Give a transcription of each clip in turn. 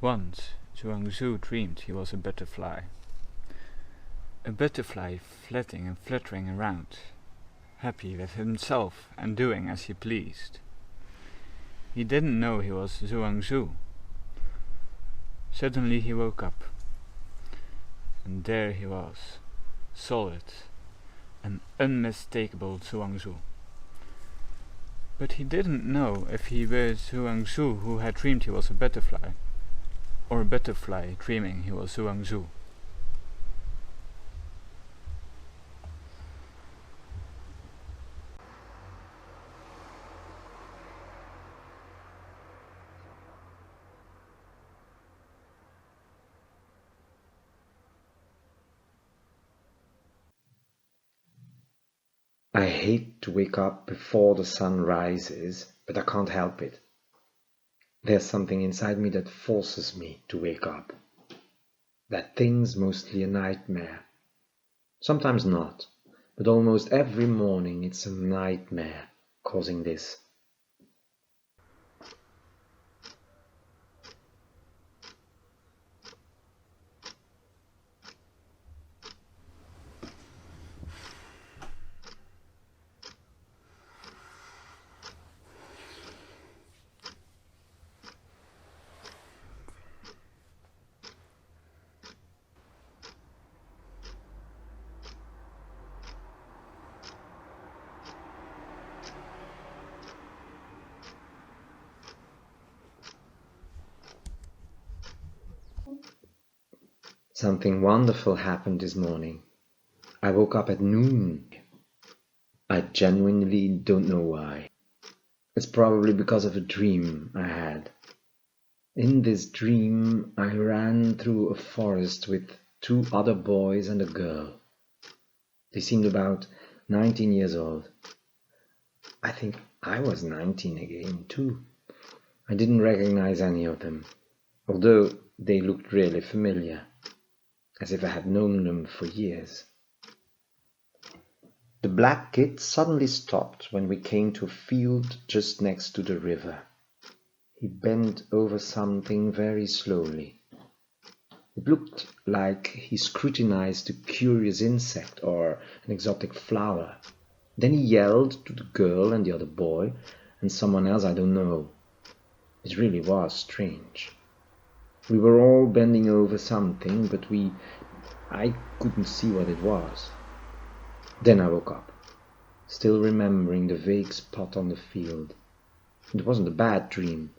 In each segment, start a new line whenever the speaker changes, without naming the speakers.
Once Zhuangzi dreamed he was a butterfly flitting and fluttering around, happy with himself and doing as he pleased. He didn't know he was Zhuangzi. Suddenly he woke up, and there he was, solid, an unmistakable Zhuangzi. But he didn't know if he were Zhuangzi who had dreamed he was a butterfly, or a butterfly dreaming he was Zhuangzi.
I hate to wake up before the sun rises, but I can't help it. There's something inside me that forces me to wake up. That thing's mostly a nightmare. Sometimes not, but almost every morning it's a nightmare causing this. Something wonderful happened this morning. I woke up at noon. I genuinely don't know why. It's probably because of a dream I had. In this dream, I ran through a forest with 2 other boys and a girl. They seemed about 19 years old. I think I was 19 again, too. I didn't recognize any of them, although they looked really familiar, as if I had known them for years. The black kid suddenly stopped when we came to a field just next to the river. He bent over something very slowly. It looked like he scrutinized a curious insect or an exotic flower. Then he yelled to the girl and the other boy and someone else I don't know. It really was strange. We were all bending over something, but I couldn't see what it was. Then I woke up, still remembering the vague spot on the field. It wasn't a bad dream,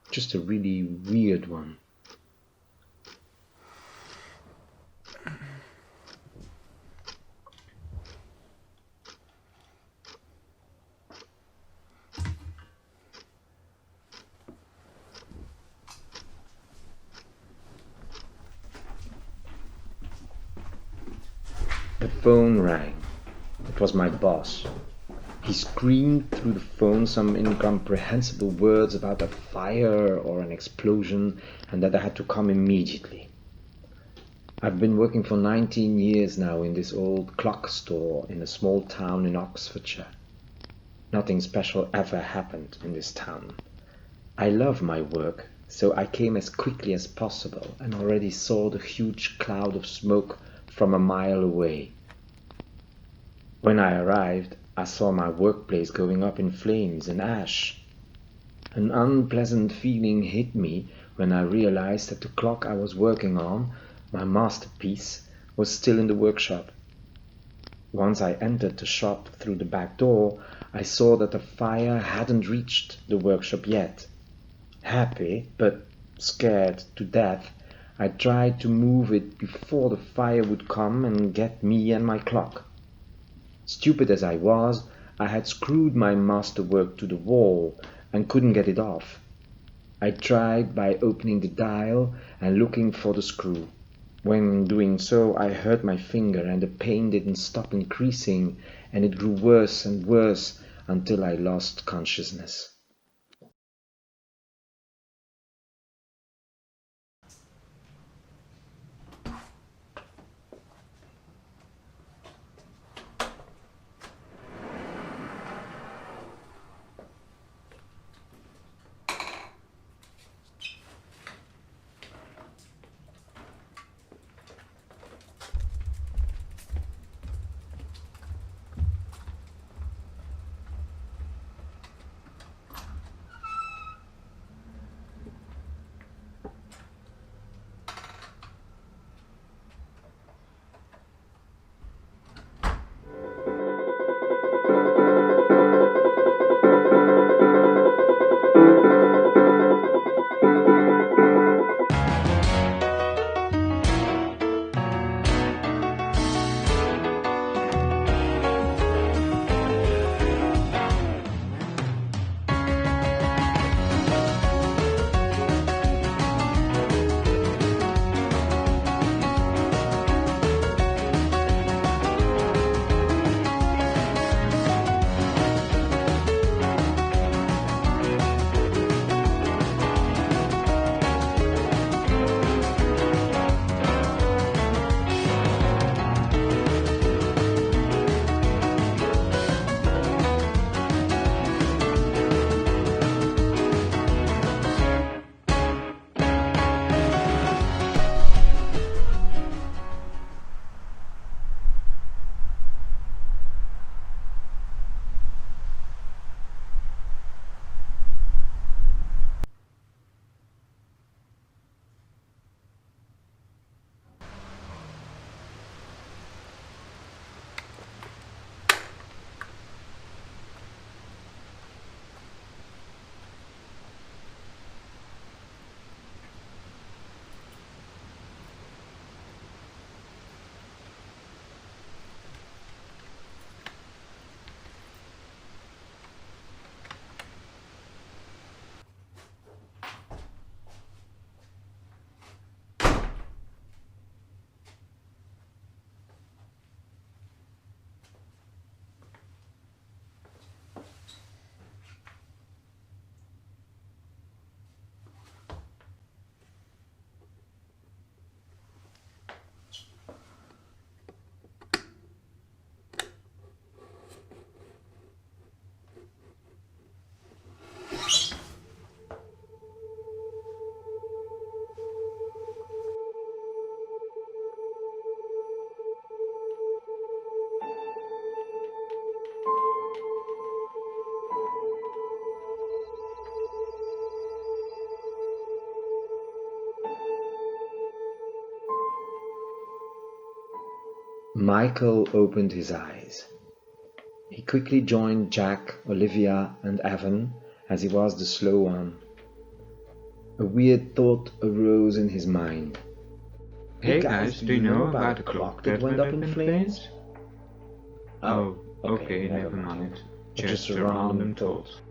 just a really weird one. The phone rang. It was my boss. He screamed through the phone some incomprehensible words about a fire or an explosion and that I had to come immediately. I've been working for 19 years now in this old clock store in a small town in Oxfordshire. Nothing special ever happened in this town. I love my work, so I came as quickly as possible and already saw the huge cloud of smoke from a mile away. When I arrived, I saw my workplace going up in flames and ash. An unpleasant feeling hit me when I realized that the clock I was working on, my masterpiece, was still in the workshop. Once I entered the shop through the back door, I saw that the fire hadn't reached the workshop yet. Happy, but scared to death, I tried to move it before the fire would come and get me and my clock. Stupid as I was, I had screwed my masterwork to the wall and couldn't get it off. I tried by opening the dial and looking for the screw. When doing so, I hurt my finger and the pain didn't stop increasing, and it grew worse and worse until I lost consciousness. Michael opened his eyes. He quickly joined Jack, Olivia, and Evan, as he was the slow one. A weird thought arose in his mind.
Hey guys, do you know about the clock that went up in flames? Oh, okay, never mind. Just a random thought.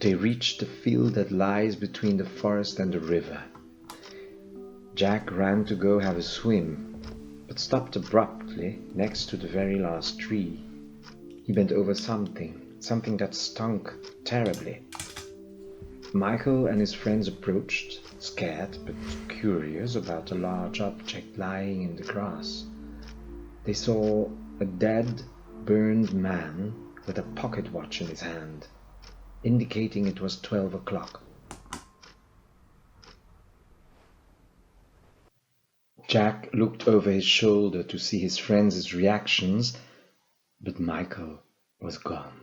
They reached the field that lies between the forest and the river. Jack ran to go have a swim, but stopped abruptly next to the very last tree. He bent over something that stunk terribly. Michael and his friends approached, scared but curious about a large object lying in the grass. They saw a dead, burned man with a pocket watch in his hand, indicating it was 12 o'clock. Jack looked over his shoulder to see his friends' reactions, but Michael was gone.